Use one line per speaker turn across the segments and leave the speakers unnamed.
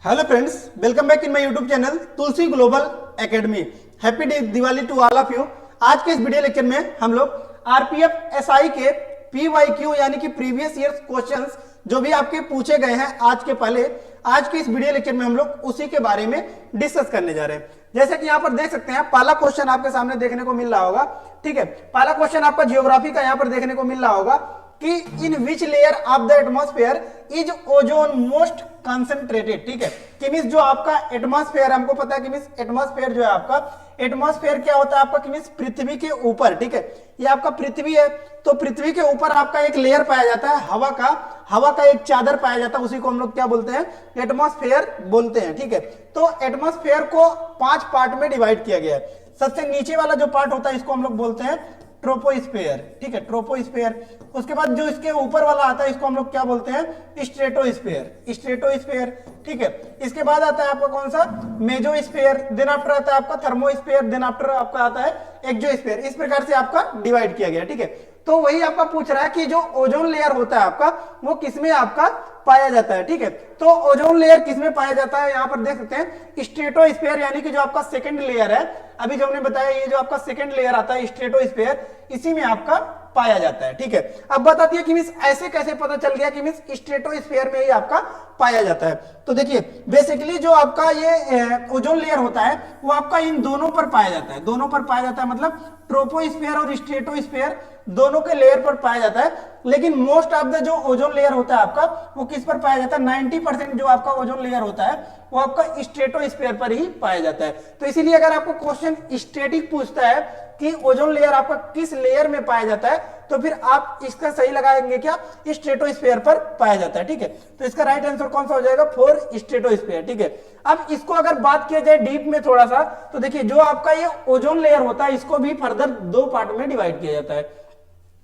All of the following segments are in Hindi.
Hello friends, welcome back in my YouTube channel Tulsi global academy. Happy Diwali to all of you. आज के इस वीडियो लेक्चर में हम लोग आरपीएफ एसआई के पीवाईक्यू यानी कि प्रीवियस ईयर क्वेश्चंस जो भी आपके पूछे गए हैं आज के इस वीडियो लेक्चर में हम लोग उसी के बारे में डिस्कस करने जा रहे हैं। जैसे कि यहाँ पर देख सकते हैं, पहला क्वेश्चन आपके सामने देखने को मिल रहा होगा। ठीक है, पहला क्वेश्चन आपका जियोग्राफी का यहाँ पर देखने को मिल रहा होगा कि in which layer of the atmosphere is ozone most concentrated. ठीक है, कि मींस जो आपका एटमॉस्फेयर, हमको पता है कि मींस एटमॉस्फेयर जो है आपका, एटमॉस्फेयर क्या होता है आपका कि मींस पृथ्वी के ऊपर। ठीक है, ये आपका पृथ्वी है, तो पृथ्वी के ऊपर आपका एक लेयर पाया जाता है हवा का एक चादर पाया जाता है, उसी को हम लोग क्या बोलते हैं, एटमॉस्फेयर बोलते हैं। ठीक है, तो एटमॉस्फेयर को 5 पार्ट में डिवाइड किया गया है। सबसे नीचे वाला जो पार्ट होता है इसको हम लोग बोलते हैं ट्रोपोस्फेयर। ठीक है, ट्रोपोस्फेयर। उसके बाद जो इसके ऊपर वाला आता है इसको हम लोग क्या बोलते हैं, स्ट्रेटोस्फेयर। ठीक है, इसके बाद आता है आपका कौन सा, मेसोस्फेयर। देन आफ्टर आता है आपका थर्मोस्फेयर। देन आफ्टर आपका आता है एक्सोस्फेयर। इस प्रकार से आपका डिवाइड किया गया। ठीक है, तो वही आपका पूछ रहा है कि जो ओजोन लेयर होता है आपका वो किसमें आपका पाया जाता है। ठीक है, तो ओजोन लेयर किसमें पाया जाता है, यहां पर देख सकते हैं स्ट्रेटोस्फेयर यानी कि जो आपका सेकंड लेयर है, अभी जो हमने बताया ये जो आपका सेकंड लेयर आता है स्ट्रेटोस्फेयर, इसी में आपका पाया जाता है। ठीक है, अब बताती है कि मिस ऐसे कैसे पता चल गया कि मिस स्ट्रेटोस्फेयर में ही आपका पाया जाता है। तो देखिए बेसिकली जो आपका ये ओजोन लेयर होता है वो आपका इन दोनों पर पाया जाता है, मतलब ट्रोपोस्फेयर और स्ट्रेटोस्फेयर दोनों के लेयर पर पाया जाता है। लेकिन मोस्ट ऑफ द जो ओजोन लेयर होता है आपका वो किस पर पाया जाता है, 90% जो आपका ओजोन लेयर होता है वो आपका स्ट्रेटोस्फेयर पर ही पाया जाता है। तो इसीलिए अगर आपको क्वेश्चन स्टैटिक पूछता है कि ओजोन लेयर आपका किस लेयर में पाया जाता है, तो फिर आप इसका सही लगाएंगे क्या, स्ट्रेटोस्फेयर पर पाया जाता है। ठीक है, तो इसका राइट आंसर कौन सा हो जाएगा, 4 स्ट्रेटोस्फेयर। ठीक है, अब इसको अगर बात किया जाए डीप में थोड़ा सा, तो देखिए जो आपका ये ओजोन लेयर होता है इसको भी फर्दर 2 पार्ट में डिवाइड किया जाता है।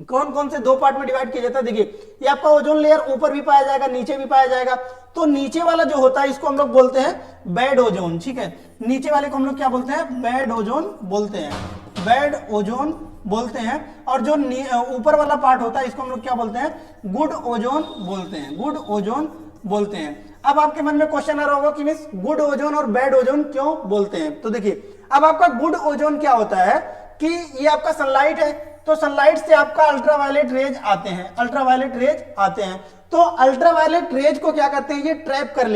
कौन कौन से 2 पार्ट में डिवाइड किया जाता है, देखिए ये आपका ओजोन लेयर ऊपर भी पाया जाएगा, नीचे भी पाया जाएगा। तो नीचे वाला जो होता है इसको हम लोग बोलते हैं बेड ओजोन। ठीक है, नीचे वाले को हम लोग क्या बोलते हैं, बेड ओजोन बोलते हैं। और जो ऊपर वाला पार्ट होता है इसको हम लोग क्या बोलते हैं, गुड ओजोन बोलते हैं। अब आपके मन में क्वेश्चन आ रहा होगा कि मिस गुड ओजोन और बैड ओजोन क्यों बोलते हैं। तो देखिए अब आपका गुड ओजोन क्या होता है कि ये आपका सनलाइट है, तो सनलाइट से आपका अल्ट्रावायलेट रेज आते हैं। तो अल्ट्रावायलेट रेज को क्या करते हैं, ये ट्रैप कर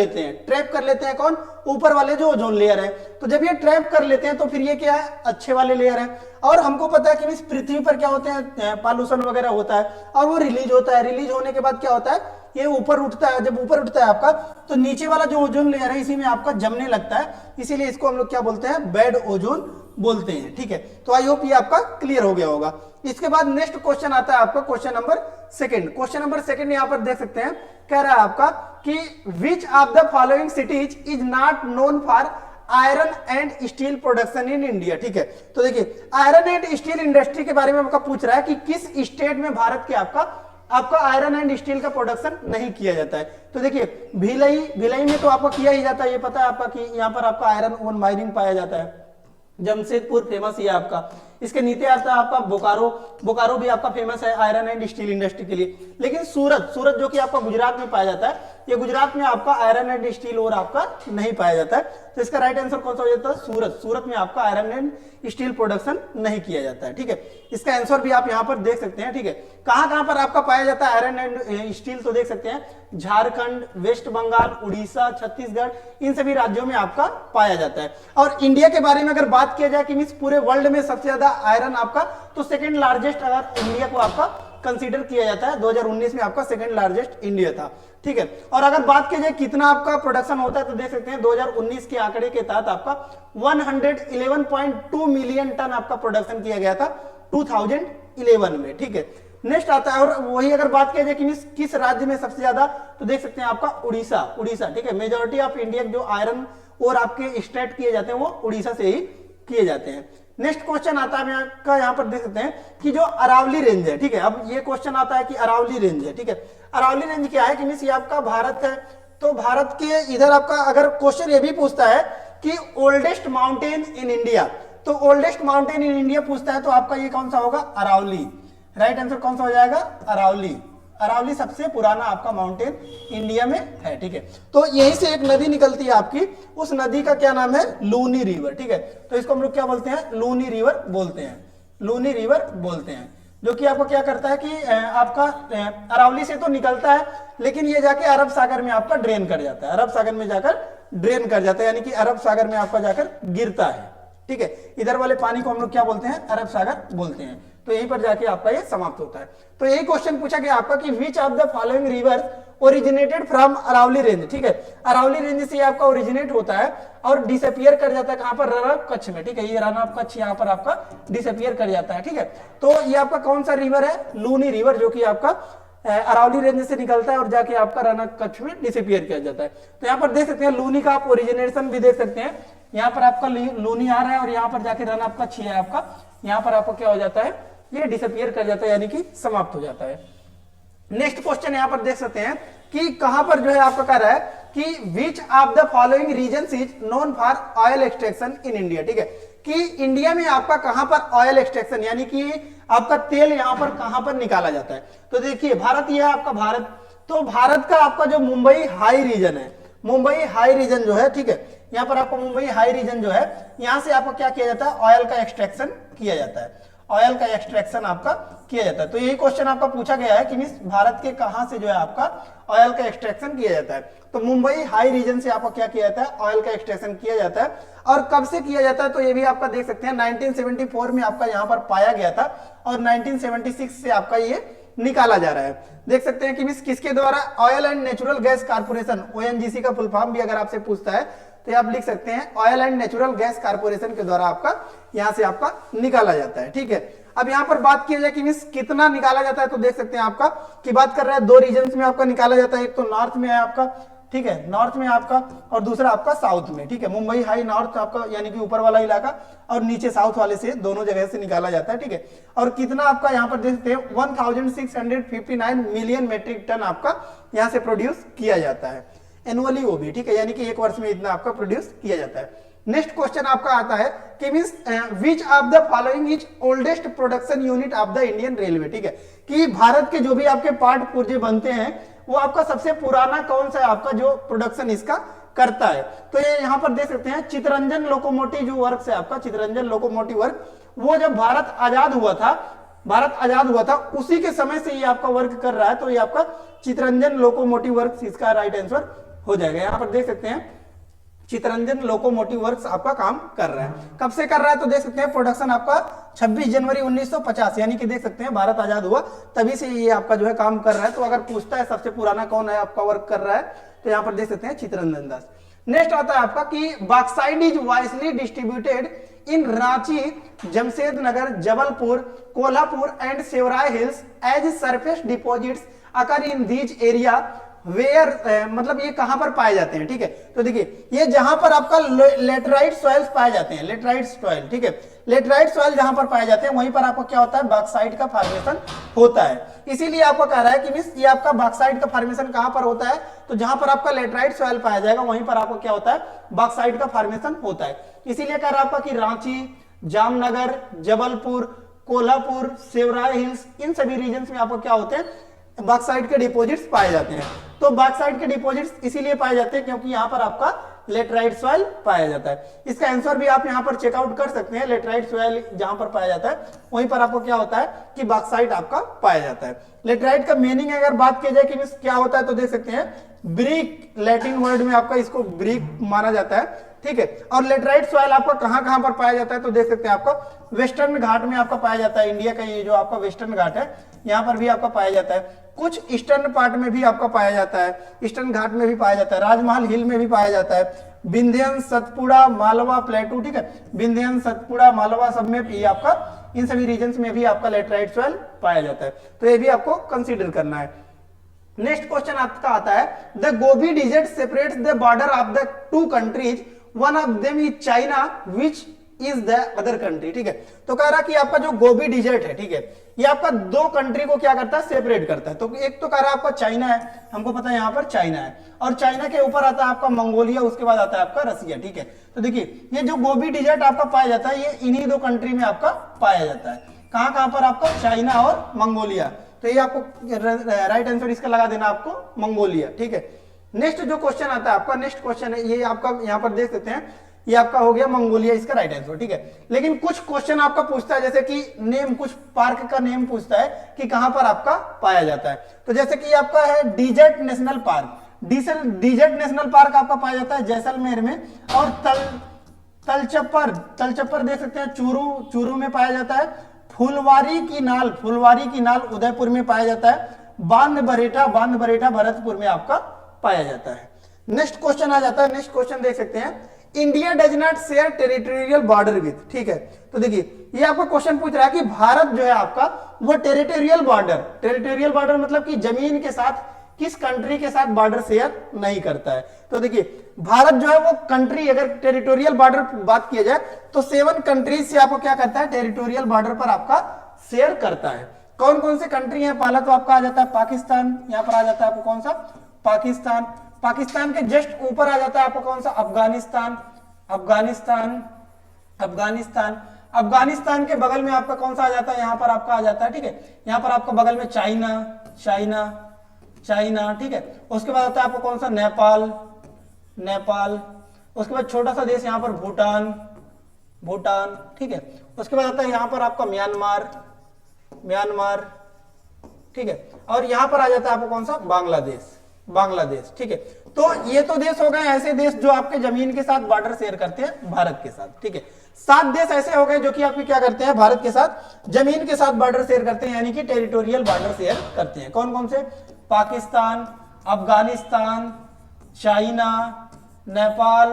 लेते हैं कौन, ऊपर वाले जो ओजोन लेयर है। तो जब ये ट्रैप कर लेते हैं तो फिर ये क्या है, अच्छे वाले लेयर है। और हमको पता है कि इस पृथ्वी पर क्या होते हैं, पॉल्यूशन वगैरह होता है और वो रिलीज होता है। रिलीज होने के बाद क्या होता है, ये ऊपर उठता है। जब ऊपर उठता है आपका, तो नीचे वाला जो ओजोन लेयर है इसी में आपका जमने लगता है, इसीलिए इसको हम लोग क्या बोलते हैं, बेड ओजोन बोलते हैं। ठीक है, तो आई होप ये आपका क्लियर हो गया होगा। इसके बाद नेक्स्ट क्वेश्चन आता है आपका क्वेश्चन नंबर सेकंड। यहां पर देख सकते हैं, कह रहा है आपका कि which of the following cities is not known for iron and steel production in India. ठीक है, तो देखिए आयरन एंड स्टील इंडस्ट्री के बारे में आपका पूछ रहा है कि किस स्टेट में भारत के आपका आयरन एंड स्टील का प्रोडक्शन नहीं किया जाता है। तो देखिए भिलाई में तो आपका किया ही जाता है, ये पता है आपका कि यहाँ पर आपका आयरन ओन माइनिंग पाया जाता है। जमशेदपुर फेमस ही है आपका, इसके नीचे आता है आपका बोकारो भी आपका फेमस है आयरन एंड स्टील इंडस्ट्री के लिए। लेकिन सूरत जो कि आपका गुजरात में पाया जाता है, ये गुजरात में आपका आयरन एंड स्टील और आपका नहीं पाया जाता है। तो इसका राइट आंसर कौन सा हो जाता है, सूरत में आपका आयरन एंड स्टील प्रोडक्शन नहीं किया जाता है। ठीक है, इसका आंसर भी आप यहाँ पर देख सकते हैं। ठीक है, कहां पर आपका पाया जाता है आयरन एंड स्टील, तो देख सकते हैं झारखंड, वेस्ट बंगाल, उड़ीसा, छत्तीसगढ़, इन सभी राज्यों में आपका पाया जाता है। और इंडिया के बारे में अगर बात किया जाए कि मींस पूरे वर्ल्ड में सबसे ज्यादा आयरन आपका, तो सेकंड लार्जेस्ट अगर इंडिया को आपका कंसीडर किया जाता है, 2019 में आपका सेकंड लार्जेस्ट इंडिया था। ठीक है, और अगर बात की जाए कितना आपका प्रोडक्शन होता है, तो देख सकते हैं 2019 के आंकड़े के तहत आपका 111.2 मिलियन टन आपका प्रोडक्शन किया गया था 2011 में। ठीक है, नेक्स्ट आता है, और वही अगर बात किया जाए कि किस राज्य में सबसे ज्यादा, तो देख सकते हैं आपका उड़ीसा। ठीक है, मेजॉरिटी ऑफ इंडिया जो आयरन और आपके एक्सट्रैक्ट किए जाते हैं वो उड़ीसा से ही किए जाते हैं। नेक्स्ट क्वेश्चन आता है आपका, यहाँ पर देख सकते हैं कि जो अरावली रेंज है। ठीक है, अब ये क्वेश्चन आता है कि अरावली रेंज है। ठीक है, अरावली रेंज क्या है कि मीन्स ये आपका भारत है, तो भारत के इधर आपका अगर क्वेश्चन ये भी पूछता है कि ओल्डेस्ट माउंटेन इन इंडिया, तो ओल्डेस्ट माउंटेन इन इंडिया पूछता है, तो आपका ये कौन सा होगा, अरावली। राइट आंसर कौन सा हो जाएगा, अरावली। अरावली सबसे पुराना आपका माउंटेन इंडिया में है, ठीक है। तो यहीं से एक नदी निकलती है आपकी, उस नदी का क्या नाम है, लूनी रिवर, ठीक है। तो इसको हम लोग क्या बोलते हैं, लूनी रिवर बोलते हैं, लूनी रिवर बोलते हैं, जो कि आपको क्या करता है कि आपका अरावली से तो निकलता है, लेकिन ये जाके अरब सागर में आपका ड्रेन कर जाता है, अरब सागर में जाकर ड्रेन कर जाता है, यानी कि अरब सागर में आपका जाकर गिरता है, ठीक है। इधर वाले पानी को हम लोग क्या बोलते हैं, अरब सागर बोलते हैं। तो यहीं पर जाके आपका ये समाप्त होता है। तो यही क्वेश्चन पूछा गया आपका कि which of the following rivers originated from Aravalli range, ठीक है। अरावली रेंज से आपका ओरिजिनेट होता है और डिसअपियर कर जाता है कहां पर, रन ऑफ कच्छ में, ठीक है। ये रन ऑफ कच्छ यहाँ पर आपका डिसअपियर कर जाता है, ठीक है। तो ये आपका कौन सा रिवर है, लूनी रिवर, जो कि आपका अरावली रेंज से निकलता है और जाके आपका रन ऑफ कच्छ में डिसअपियर किया जाता है। तो यहाँ पर देख सकते हैं लूनी का आप ओरिजिनेशन भी देख सकते हैं, यहाँ पर आपका लूनी आ रहा है और यहाँ पर जाके रन ऑफ कच्छ है आपका, यहाँ पर आपको क्या हो जाता है, ये डिसअपियर कर जाता है, यानी कि समाप्त हो जाता है। नेक्स्ट क्वेश्चन यहां पर देख सकते हैं कि कहां पर जो है आपका कह रहा है कि which of the following regions is known for oil extraction in India, ठीक है। कि इंडिया में आपका कहां पर ऑयल एक्सट्रैक्शन यानी कि आपका तेल यहां पर कहां पर निकाला जाता है। तो देखिए भारत, यह है आपका भारत, तो भारत का आपका जो मुंबई हाई रीजन है, मुंबई हाई रीजन जो है, ठीक है, यहाँ पर आपको मुंबई हाई रीजन जो है, यहां से आपको क्या किया जाता है, ऑयल का एक्सट्रैक्शन किया जाता है, ऑयल का एक्सट्रैक्शन आपका किया जाता है। तो यही क्वेश्चन आपका पूछा गया है कि भारत के कहां से जो है आपका ऑयल का एक्सट्रैक्शन किया जाता है। तो मुंबई हाई रीजन से आपको क्या किया जाता है, ऑयल का एक्सट्रैक्शन किया जाता है। और कब से किया जाता है, तो ये भी आपका देख सकते हैं 1974 में आपका यहाँ पर पाया गया था और 1976 से आपका ये निकाला जा रहा है। देख सकते हैं कि किसके द्वारा, oil and natural gas corporation, ONGC का फुल फॉर्म भी अगर आपसे पूछता है तो आप लिख सकते हैं oil and natural gas corporation के द्वारा आपका यहां से आपका निकाला जाता है, ठीक है। अब यहां पर बात की जाए कि कितना निकाला जाता है, तो देख सकते हैं आपका कि बात कर रहा है दो रीजन्स में आपका निकाला जाता है, एक तो नॉर्थ में है आपका, ठीक है, नॉर्थ में आपका, और दूसरा आपका साउथ में, ठीक है। मुंबई हाई नॉर्थ आपका यानी कि ऊपर वाला इलाका, और नीचे साउथ वाले से, दोनों जगह से निकाला जाता है, ठीक है। और कितना आपका यहाँ पर देख सकते हैं 1659 मिलियन मेट्रिक टन आपका यहाँ से प्रोड्यूस किया जाता है एनुअली, वो भी, ठीक है, यानी कि एक वर्ष में इतना आपका प्रोड्यूस किया जाता है। नेक्स्ट क्वेश्चन आपका आता है कि which of the following is oldest production unit of the Indian railway, ठीक है। कि भारत के जो भी आपके पार्ट पुर्जे बनते हैं वो आपका सबसे पुराना कौन सा है आपका जो प्रोडक्शन इसका करता है। तो ये यहाँ पर देख सकते हैं चितरंजन लोकोमोटिव जो वर्क है आपका, चितरंजन लोकोमोटिव वर्क, वो जब भारत आजाद हुआ था, भारत आजाद हुआ था उसी के समय से ये आपका वर्क कर रहा है। तो ये आपका चितरंजन लोकोमोटिव वर्क इसका राइट आंसर हो जाएगा। यहाँ पर देख सकते हैं चितरंजन लोकोमोटिव वर्क्स आपका काम कर रहा है। कब से कर रहा है, तो देख सकते हैं प्रोडक्शन आपका 26 जनवरी 1950, यानी कि देख सकते हैं भारत आजाद हुआ तभी से ये आपका जो है काम कर रहा है। तो अगर पूछता है सबसे पुराना कौन है आपका वर्क कर रहा है, तो यहाँ पर देख सकते हैं चितरंजन दास। नेक्स्ट आता है आपका कि bauxite is widely distributed in Ranchi, Jamshednagar, Jabalpur, Kolhapur and Shevaroy hills as surface deposits occur in these area where, मतलब ये कहां पर पाए जाते हैं, ठीक है। तो देखिए ये जहां पर आपका लेटराइट सॉइल्स पाए जाते हैं, लेटराइट सॉइल, ठीक है, लेटराइट सॉइल जहां पर पाए जाते हैं वहीं पर आपको क्या होता है, बॉक्साइट का फॉर्मेशन होता है। इसीलिए आपको कह रहा है कि ये आपका बॉक्साइट का फॉर्मेशन कहां पर होता है, तो जहां पर आपका लेटराइट सॉइल पाया जाएगा वहीं पर आपको क्या होता है, बॉक्साइट का फॉर्मेशन होता है। इसीलिए कह रहा है आपका कि रांची, जामनगर, जबलपुर, कोल्हापुर, सेवराय हिल्स, इन सभी रीजन्स में आपको क्या होते हैं, बॉक्साइट के डिपॉजिट्स पाए जाते हैं। तो बॉक्साइट के डिपॉजिट्स इसीलिए पाए जाते हैं क्योंकि यहां पर आपका लेटराइट सॉइल पाया जाता है। इसका आंसर भी आप यहां पर चेकआउट कर सकते हैं, लेटराइट सॉइल जहां पर पाया जाता है वहीं पर आपको क्या होता है कि बॉक्साइट आपका पाया जाता है। लेटराइट का मीनिंग अगर बात की जाए कि क्या होता है, तो देख सकते हैं ब्रिक, लैटिन वर्ड में आपका इसको ब्रिक माना जाता है, ठीक है। और लेटराइट सॉइल आपका कहां कहां पर पाया जाता है, तो देख सकते हैं आपका वेस्टर्न घाट में आपका पाया जाता है। इंडिया का ये जो आपका वेस्टर्न घाट है यहां पर भी आपका पाया जाता है। कुछ ईस्टर्न पार्ट में भी आपका पाया जाता है, ईस्टर्न घाट में भी पाया जाता है, राजमहल हिल में भी पाया जाता है, विंध्यन, सतपुड़ा, मालवा प्लेटू, ठीक है, विंध्यन, सतपुड़ा, मालवा सब में भी आपका, इन सभी रीजन्स में भी आपका लेटराइट सॉइल पाया जाता है। तो ये भी आपको कंसीडर करना है। नेक्स्ट क्वेश्चन आपका आता है the Gobi desert separates the border of the two countries, one of them is China which is the other country, ठीक है। तो कह रहा कि आपका जो गोबी डिजर्ट है, ठीक है, ये आपका दो कंट्री को क्या करता है, सेपरेट करता है। तो एक तो कह रहा है आपका चाइना है, हमको पता है यहाँ पर चाइना है, और चाइना के ऊपर आता है आपका मंगोलिया, उसके बाद आता है आपका रसिया, ठीक है। तो देखिए ये जो गोबी डिजर्ट आपका पाया जाता है ये इन्हीं दो कंट्री में आपका पाया जाता है। कहां कहां पर आपका, चाइना और मंगोलिया, तो ये आपको राइट आंसर इसका लगा देना आपको मंगोलिया, ठीक है। नेक्स्ट जो क्वेश्चन आता है आपका, नेक्स्ट क्वेश्चन है ये आपका यहाँ पर देख सकते हैं, ये आपका हो गया मंगोलिया इसका राइट आंसर, ठीक है। लेकिन कुछ क्वेश्चन आपका पूछता है जैसे कि नेम, कुछ पार्क का नेम पूछता है कि कहां पर आपका पाया जाता है। तो जैसे कि आपका है desert national park, desert national park आपका पाया जाता है जैसलमेर में। और तलचप्पर देख सकते हैं चूरू में पाया जाता है। फुलवारी की नाल उदयपुर में पाया जाता है। बांध बरेटा भरतपुर में आपका पाया जाता है। नेक्स्ट क्वेश्चन आ जाता है, नेक्स्ट क्वेश्चन देख सकते हैं, India does not share territorial border with, ठीक है। तो देखिए ये आपका क्वेश्चन पूछ रहा है कि भारत जो है आपका वो टेरिटोरियल बॉर्डर मतलब कि जमीन के साथ किस कंट्री के साथ बॉर्डर शेयर नहीं करता है। तो देखिए भारत जो है वो कंट्री, अगर टेरिटोरियल बॉर्डर बात किया जाए तो 7 कंट्रीज से आपको क्या करता है, टेरिटोरियल बॉर्डर पर आपका शेयर करता है। कौन कौन से कंट्री है, पहला तो आपका आ जाता है पाकिस्तान, यहां पर आ जाता है आपको कौन सा, पाकिस्तान के जस्ट ऊपर आ जाता है आपको कौन सा, अफगानिस्तान के बगल में आपका कौन सा आ जाता है, यहां पर आपका आ जाता है, ठीक है। यहां पर आपका बगल में चाइना, ठीक है। उसके बाद आता है आपको कौन सा, नेपाल। उसके बाद छोटा सा देश यहां पर भूटान, ठीक है। उसके बाद आता है यहां पर आपका म्यांमार, ठीक है। और यहां पर आ जाता है आपको कौन सा, बांग्लादेश, ठीक है। तो ये तो देश हो गए ऐसे देश जो आपके जमीन के साथ बॉर्डर शेयर करते हैं भारत के साथ, ठीक है। 7 देश ऐसे हो गए जो कि आपके क्या करते हैं, भारत के साथ जमीन के साथ बॉर्डर शेयर करते हैं, यानी कि टेरिटोरियल बॉर्डर शेयर करते हैं। कौन कौन से, पाकिस्तान, अफगानिस्तान, चाइना, नेपाल,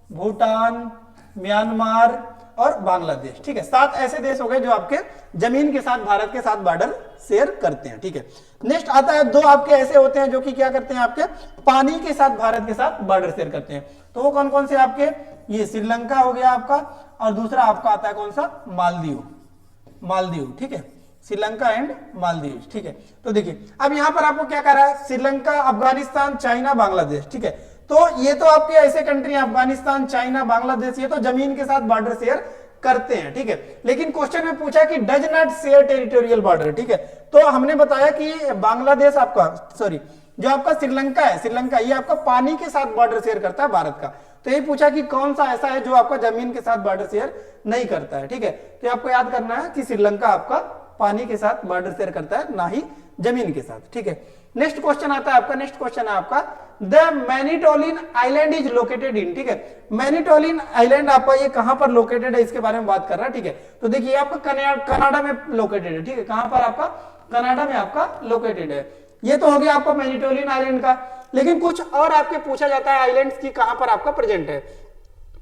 भूटान, म्यांमार और बांग्लादेश, ठीक है। 7 ऐसे देश हो गए जो आपके जमीन के साथ भारत के साथ बॉर्डर शेयर करते हैं, ठीक है। नेक्स्ट आता है 2 आपके ऐसे होते हैं जो कि क्या करते हैं, आपके पानी के साथ भारत के साथ बॉर्डर शेयर करते हैं। तो वो कौन कौन से आपके, ये श्रीलंका हो गया आपका, और दूसरा आपका आता है कौन सा, मालदीव, ठीक है। श्रीलंका एंड मालदीव, ठीक है। तो देखिए अब यहां पर आपको क्या कर रहा है, श्रीलंका, अफगानिस्तान, चाइना, बांग्लादेश, ठीक है। तो ये तो आपके ऐसे कंट्री हैं, अफगानिस्तान, चाइना, बांग्लादेश, ये तो जमीन के साथ बॉर्डर शेयर करते हैं, ठीक है। लेकिन क्वेश्चन में पूछा कि does not share territorial border, ठीक है। तो हमने बताया कि बांग्लादेश आपका, सॉरी जो आपका श्रीलंका ये आपका पानी के साथ बॉर्डर शेयर करता है भारत का। तो ये पूछा कि कौन सा ऐसा है जो आपका जमीन के साथ बॉर्डर शेयर नहीं करता है, ठीक है। तो आपको याद करना है कि श्रीलंका आपका पानी के साथ बॉर्डर शेयर करता है, ना ही जमीन के साथ, ठीक है। नेक्स्ट क्वेश्चन आता है आपका, नेक्स्ट क्वेश्चन है आपका, the Manitoulin island is located in, ठीक है। मैनिटोलिन आइलैंड आपका ये कहां पर लोकेटेड है, इसके बारे में बात कर रहा है, ठीक है। तो देखिए आपका कनाडा में लोकेटेड है, ठीक है। कहां पर आपका, कनाडा में आपका लोकेटेड है। ये तो हो गया आपका मैनिटोलिन आइलैंड का। लेकिन कुछ और आपके पूछा जाता है आइलैंड्स की कहां पर आपका प्रेजेंट है,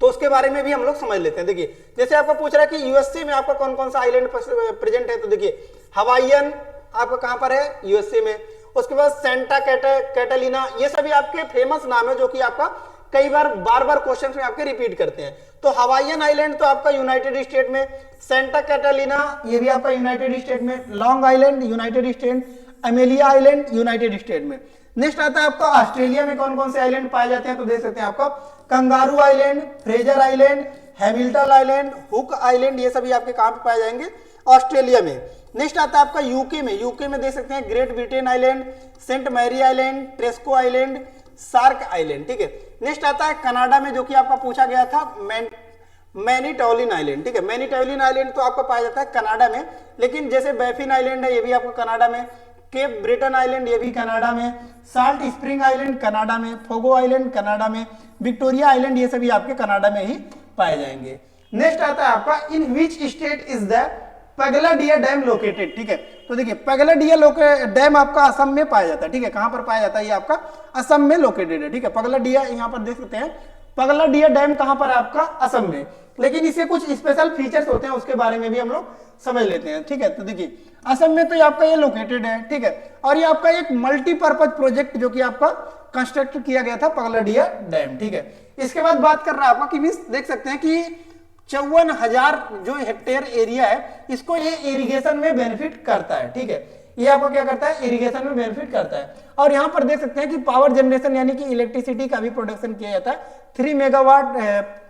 तो उसके बारे में भी हम लोग समझ लेते हैं। देखिए जैसे आपको पूछ रहा है कि यूएसए में आपका कौन कौन सा आइलैंड प्रेजेंट है, तो देखिए हवाईयन आपका कहां पर है, यूएसए में। उसके बाद सेंटा कैटालिना, ये सभी आपके फेमस नाम है जो कि आपका कई बार क्वेश्चन में आपके रिपीट करते हैं। तो हवाईयन आइलैंड तो आपका यूनाइटेड स्टेट में, सेंटा कैटालिना ये भी आपका यूनाइटेड स्टेट में, long island United state, Amelia island United state में। नेक्स्ट आता है आपका ऑस्ट्रेलिया में कौन कौन से आइलैंड पाए जाते हैं, तो देख सकते हैं आपका kangaroo island, Fraser island, Hamilton island, hook island, ये सभी आपके कहां पे पाए जाएंगे, ऑस्ट्रेलिया में। नेक्स्ट आता है आपका यूके में देख सकते हैं Great Britain island, saint Mary island, Tresco island, Sark island, ठीक है। नेक्स्ट आता है कनाडा में जो कि आपका पूछा गया था मैनिटोलिन आइलैंड, ठीक है। मैनिटोलिन आइलैंड तो आपका पाया जाता है कनाडा में, लेकिन जैसे बैफिन आइलैंड है ये भी आपको कनाडा में, केप ब्रिटेन आइलैंड ये भी कनाडा में, साल्ट स्प्रिंग आइलैंड कनाडा में, फोगो आइलैंड कनाडा में, विक्टोरिया आइलैंड ये सभी आपके कनाडा में ही पाए जाएंगे। नेक्स्ट आता है आपका in which state is the Pagladia dam located, ठीक है। तो देखिए पगलाडिया डैम आपका असम में पाया जाता है, ठीक है। कहां पर पाया जाता है, ये आपका असम में लोकेटेड है, ठीक है। पगलाडिया यहां पर देख सकते हैं, पगलाडिया डैम कहां पर है आपका, असम में। लेकिन इसे कुछ स्पेशल फीचर्स होते हैं, उसके बारे में भी हम लोग समझ लेते हैं, ठीक है। तो देखिए असम में तो ये आपका ये लोकेटेड है, ठीक है। और ये आपका एक मल्टीपर्पज प्रोजेक्ट जो कि आपका कंस्ट्रक्ट किया गया था पगलाडिया डैम, ठीक है। इसके बाद बात कर रहा है आपका कि देख सकते हैं कि 54,000 जो हेक्टेयर एरिया है इसको ये इरिगेशन में बेनिफिट करता है, ठीक है। ये आपको क्या करता है, इरिगेशन में बेनिफिट करता है। और यहाँ पर देख सकते हैं कि पावर जनरेशन यानी कि इलेक्ट्रिसिटी का भी प्रोडक्शन किया जाता है। 3 मेगावाट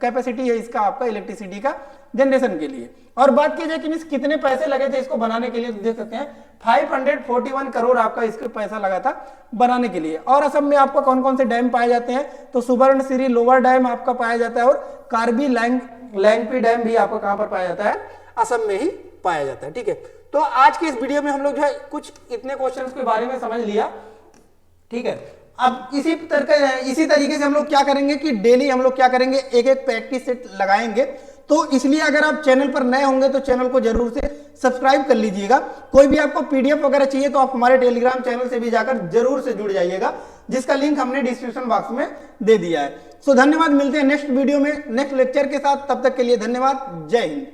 कैपेसिटी है इसका आपका इलेक्ट्रिसिटी का जनरेशन के लिए। और बात की जाए कि मीन्स कितने पैसे लगे थे इसको बनाने के लिए, तो देख सकते हैं 541 करोड़ आपका इसके पैसा लगा था बनाने के लिए। और असम में आपको कौन कौन से डैम पाए जाते हैं, तो सुवर्णसिरी लोअर डैम आपका पाया जाता है और कार्बी लैंगपी डैम भी आपको कहां पर पाया जाता है, असम में ही पाया जाता है। ठीक है, तो आज के इस वीडियो में हम लोग जो है कुछ इतने क्वेश्चंस के बारे में समझ लिया। ठीक है, अब इसी तरीके से हम लोग क्या करेंगे कि डेली हम लोग क्या करेंगे, एक एक प्रैक्टिस सेट लगाएंगे। तो इसलिए अगर आप चैनल पर नए होंगे तो चैनल को जरूर से सब्सक्राइब कर लीजिएगा। कोई भी आपको पीडीएफ वगैरह चाहिए तो आप हमारे टेलीग्राम चैनल से भी जाकर जरूर से जुड़ जाइएगा, जिसका लिंक हमने डिस्क्रिप्शन बॉक्स में दे दिया है। सो धन्यवाद, मिलते हैं नेक्स्ट वीडियो में नेक्स्ट लेक्चर के साथ। तब तक के लिए धन्यवाद, जय हिंद।